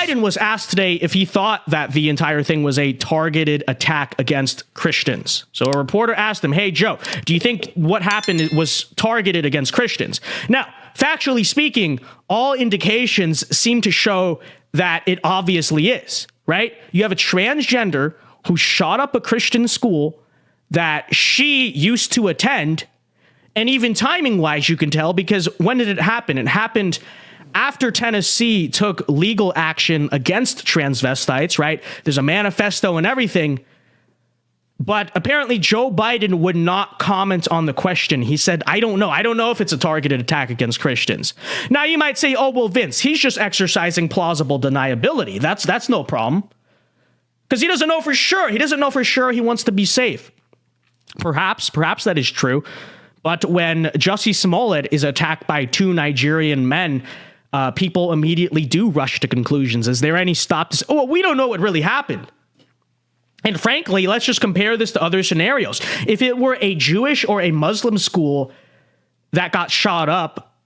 Biden was asked today if he thought that the entire thing was a targeted attack against Christians. So a reporter asked him, hey, Joe, do you think what happened was targeted against Christians? Now, factually speaking, all indications seem to show that it obviously is, right? You have a transgender who shot up a Christian school that she used to attend. And even timing-wise, you can tell, because when did it happen? It happened after Tennessee took legal action against transvestites, right? There's a manifesto and everything. But apparently Joe Biden would not comment on the question. He said, I don't know. I don't know if it's a targeted attack against Christians. Now, you might say, oh, well, Vince, he's just exercising plausible deniability. That's no problem. Because he doesn't know for sure. He doesn't know for sure he wants to be safe. Perhaps that is true. But when Jussie Smollett is attacked by two Nigerian men, people immediately do rush to conclusions. Is there any stop to say, oh, we don't know what really happened? And frankly, let's just compare this to other scenarios. If it were a Jewish or a Muslim school that got shot up,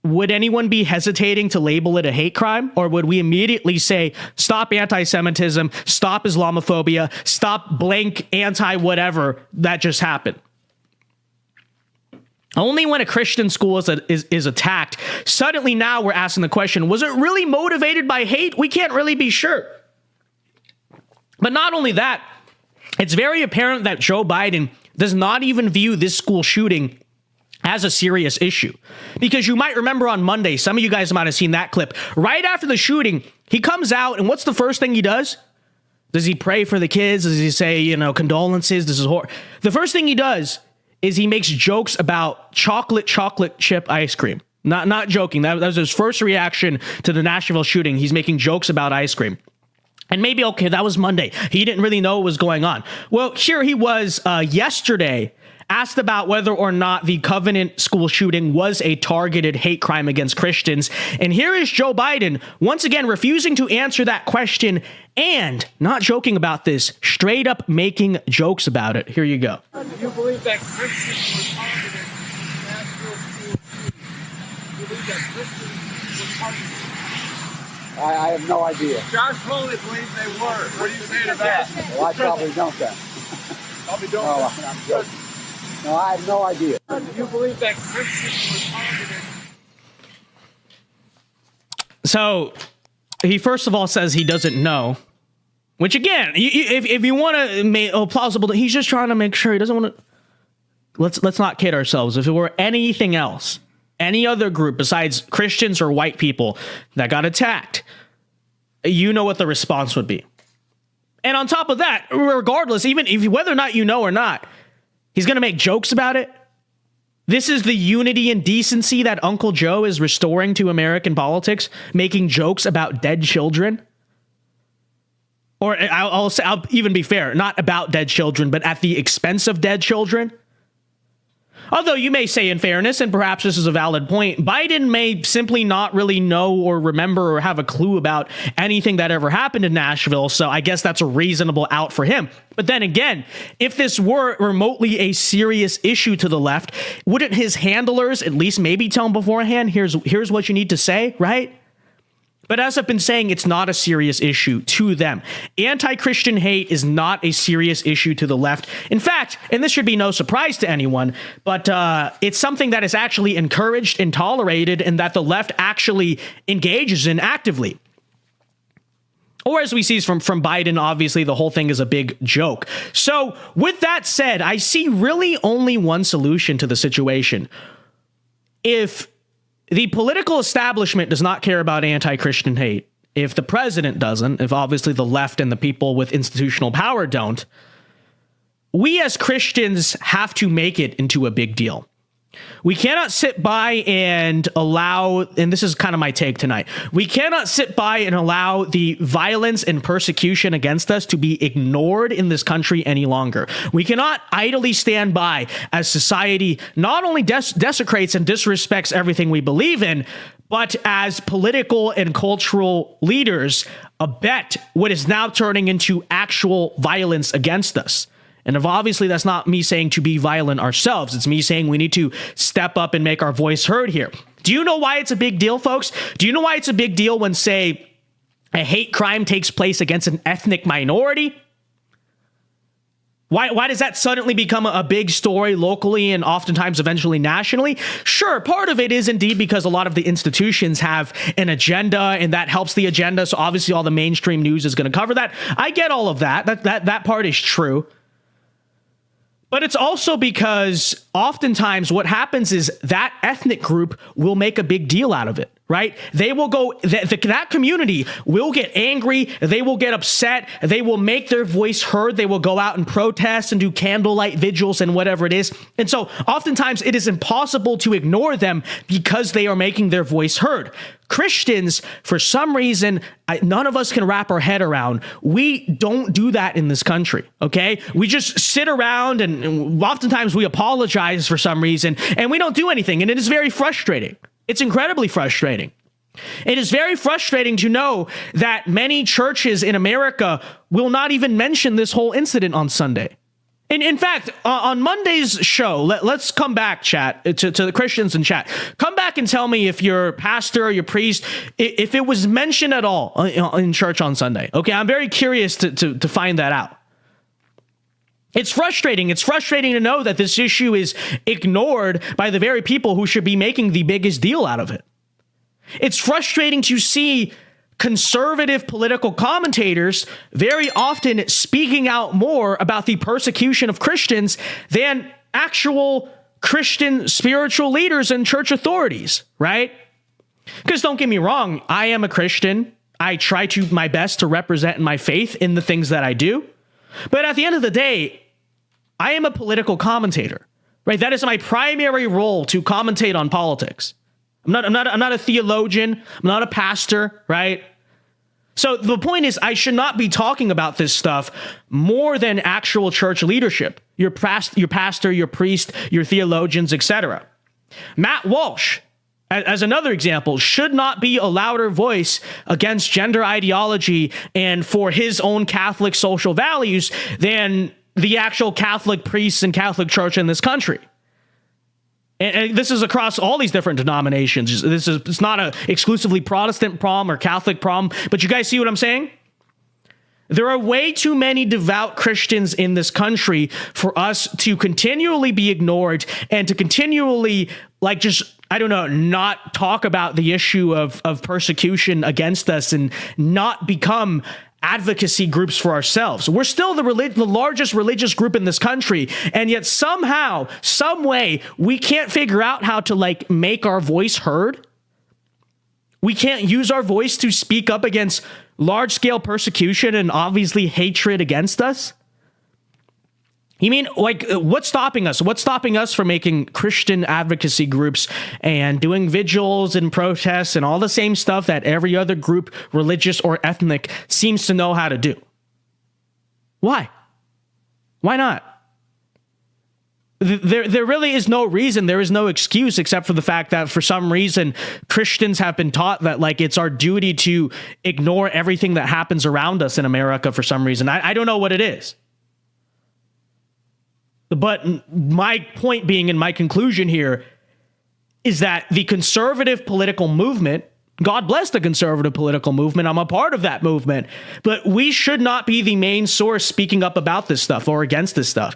would anyone be hesitating to label it a hate crime? Or would we immediately say, stop anti-Semitism, stop Islamophobia, stop blank anti-whatever that just happened? Only when a Christian school is attacked, suddenly now we're asking the question, was it really motivated by hate? We can't really be sure. But not only that, it's very apparent that Joe Biden does not even view this school shooting as a serious issue. Because you might remember on Monday, some of you guys might have seen that clip. Right after the shooting, he comes out, and what's the first thing he does? Does he pray for the kids? Does he say, condolences? This is horrible. The first thing he does is he makes jokes about chocolate chip ice cream. Not joking. That was his first reaction to the Nashville shooting. He's making jokes about ice cream. And maybe, okay, that was Monday. He didn't really know what was going on. Well, here he was yesterday, asked about whether or not the Covenant school shooting was a targeted hate crime against Christians. And here is Joe Biden, once again, refusing to answer that question and not joking about this, straight up making jokes about it. Here you go. Do you believe that Christians were targeted in Nashville school shooting? Do you believe that Christians were targeted? I have no idea. Josh Foley believes they were. What do you say to that? Well, I probably don't then. Probably don't. No, I'm joking. No, I have no idea. Do you believe that Christians were targeted? So he first of all says he doesn't know, which again, if you want to make plausible, he's just trying to make sure he doesn't want to. Let's not kid ourselves. If it were anything else, any other group besides Christians or white people that got attacked, you know what the response would be. And on top of that, regardless, even if whether or not you know or not, he's going to make jokes about it. This is the unity and decency that Uncle Joe is restoring to American politics, making jokes about dead children. Or I'll even be fair, not about dead children, but at the expense of dead children. Although you may say in fairness, and perhaps this is a valid point, Biden may simply not really know or remember or have a clue about anything that ever happened in Nashville. So I guess that's a reasonable out for him. But then again, if this were remotely a serious issue to the left, wouldn't his handlers at least maybe tell him beforehand, here's what you need to say, right? But as I've been saying, it's not a serious issue to them. Anti-Christian hate is not a serious issue to the left. In fact, and this should be no surprise to anyone, but it's something that is actually encouraged and tolerated and that the left actually engages in actively. Or as we see from Biden, obviously the whole thing is a big joke. So with that said, I see really only one solution to the situation. If the political establishment does not care about anti-Christian hate, if the president doesn't, if obviously the left and the people with institutional power don't, we as Christians have to make it into a big deal. We cannot sit by and allow, and this is kind of my take tonight, we cannot sit by and allow the violence and persecution against us to be ignored in this country any longer. We cannot idly stand by as society not only desecrates and disrespects everything we believe in, but as political and cultural leaders abet what is now turning into actual violence against us. And if obviously that's not me saying to be violent ourselves, it's me saying we need to step up and make our voice heard here. Do you know why it's a big deal, folks? Do you know why it's a big deal when, say, a hate crime takes place against an ethnic minority, why does that suddenly become a big story locally and oftentimes eventually nationally? Sure, part of it is indeed because a lot of the institutions have an agenda and that helps the agenda. So obviously all the mainstream news is going to cover that. I get all of that. That part is true. But it's also because oftentimes what happens is that ethnic group will make a big deal out of it, right? They will go, that community will get angry. They will get upset. They will make their voice heard. They will go out and protest and do candlelight vigils and whatever it is. And so oftentimes it is impossible to ignore them because they are making their voice heard. Christians, for some reason, none of us can wrap our head around. We don't do that in this country, okay? We just sit around and oftentimes we apologize for some reason and we don't do anything. And it is very frustrating. It's incredibly frustrating. It is very frustrating to know that many churches in America will not even mention this whole incident on Sunday. And in fact, on Monday's show, let's come back, chat, to the Christians in chat. Come back and tell me if your pastor or your priest, if it was mentioned at all in church on Sunday. Okay, I'm very curious to find that out. It's frustrating. It's frustrating to know that this issue is ignored by the very people who should be making the biggest deal out of it. It's frustrating to see conservative political commentators very often speaking out more about the persecution of Christians than actual Christian spiritual leaders and church authorities, right? Because don't get me wrong, I am a Christian. I try my best to represent my faith in the things that I do. But at the end of the day, I am a political commentator, right? That is my primary role, to commentate on politics. I'm not a theologian. I'm not a pastor, right? So the point is, I should not be talking about this stuff more than actual church leadership, your pastor, your priest, your theologians, etc. Matt Walsh, as another example, should not be a louder voice against gender ideology and for his own Catholic social values than the actual Catholic priests and Catholic Church in this country. And this is across all these different denominations. It's not a exclusively Protestant problem or Catholic problem, but you guys see what I'm saying? There are way too many devout Christians in this country for us to continually be ignored and to continually, not talk about the issue of persecution against us and not become advocacy groups for ourselves. We're still the largest religious group in this country, and yet somehow, some way, we can't figure out how to make our voice heard. We can't use our voice to speak up against large-scale persecution and obviously hatred against us. You mean, what's stopping us? What's stopping us from making Christian advocacy groups and doing vigils and protests and all the same stuff that every other group, religious or ethnic, seems to know how to do? Why? Why not? There really is no reason. There is no excuse except for the fact that for some reason Christians have been taught that it's our duty to ignore everything that happens around us in America for some reason. I don't know what it is. But my point being, and my conclusion here, is that the conservative political movement, God bless the conservative political movement, I'm a part of that movement, but we should not be the main source speaking up about this stuff or against this stuff.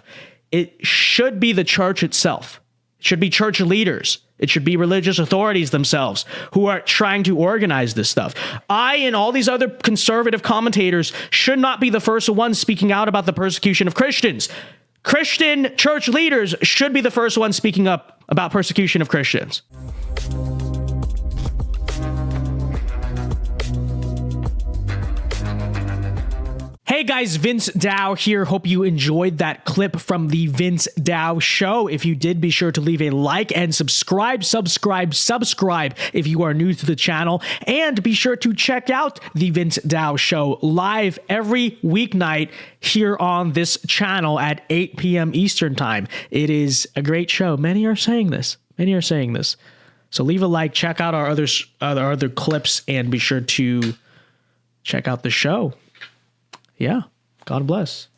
It should be the church itself. It should be church leaders. It should be religious authorities themselves who are trying to organize this stuff. I and all these other conservative commentators should not be the first ones speaking out about the persecution of Christians. Christian church leaders should be the first ones speaking up about persecution of Christians. Hey guys, Vince Dao here. Hope you enjoyed that clip from the Vince Dao Show. If you did, be sure to leave a like and subscribe if you are new to the channel. And be sure to check out the Vince Dao Show live every weeknight here on this channel at 8 p.m. Eastern Time. It is a great show. Many are saying this. So leave a like, check out our other clips, and be sure to check out the show. Yeah. God bless.